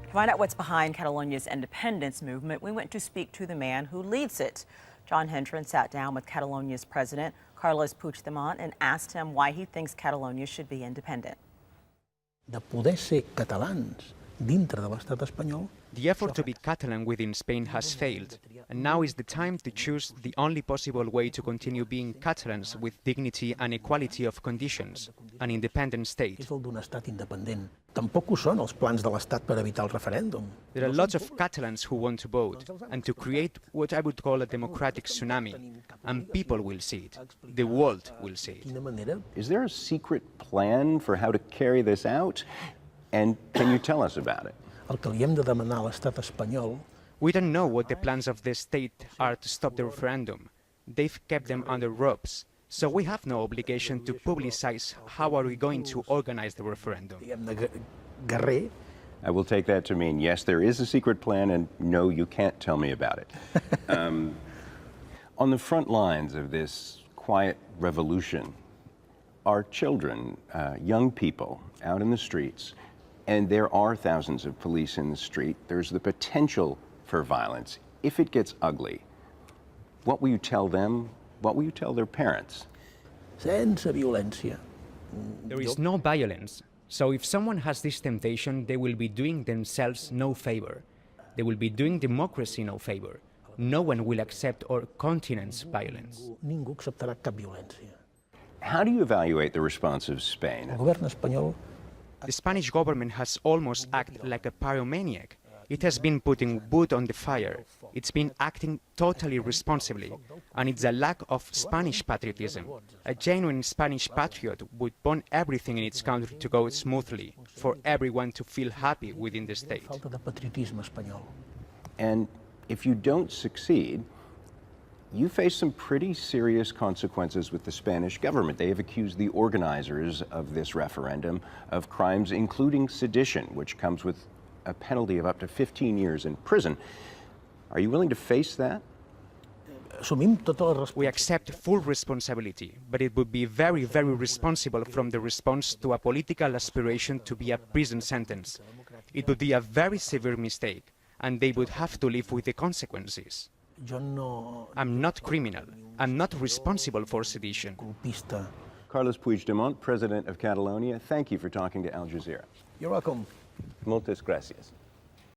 To find out what's behind Catalonia's independence movement, we went to speak to the man who leads it. John Hendren sat down with Catalonia's president, Carles Puigdemont, and asked him why he thinks Catalonia should be independent. De poder ser catalans dintre de l'estat espanyol. The effort to be Catalan within Spain has failed, and now is the time to choose the only possible way to continue being Catalans with dignity and equality of conditions, an independent state. És el d'un estat independent. Tampoc ho són els plans de l'estat per evitar el referèndum. There are lots of Catalans who want to vote and to create what I would call a democratic tsunami, and people will see it. The world will see it. Is there a secret plan for how to carry this out? And can you tell us about it? El que li hem de demanar a l'estat espanyol. We don't know what the plans of the state are to stop the referendum. They've kept them under wraps, so we have no obligation to publicize how are we going to organize the referendum. Guerrer. I will take that to mean, yes, there is a secret plan, and no, you can't tell me about it. On the front lines of this quiet revolution are children, young people out in the streets, and there are thousands of police in the street. There's the potential for violence. If it gets ugly, what will you tell them? What will you tell their parents? Sense violència. There is no violence, so if someone has this temptation, they will be doing themselves no favor. They will be doing democracy no favor. No one will accept or countenance violence. Ningú acceptarà cap violència. How do you evaluate the response of Spain? El govern espanyol. The Spanish government has almost acted like a pyromaniac. It has been putting wood on the fire. It's been acting totally responsibly. And it's a lack of Spanish patriotism. A genuine Spanish patriot would want everything in its country to go smoothly, for everyone to feel happy within the state. Falta de patriotisme espanyol. And if you don't succeed, you face some pretty serious consequences with the Spanish government. They have accused the organizers of this referendum of crimes including sedition, which comes with a penalty of up to 15 years in prison. Are you willing to face that? We accept full responsibility, but it would be very, very responsible from the response to a political aspiration to be a prison sentence. It would be a very severe mistake, and they would have to live with the consequences. I'm not criminal. I'm not responsible for sedition. Carles Puigdemont, president of Catalonia, thank you for talking to Al Jazeera. You're welcome. Moltes gracias.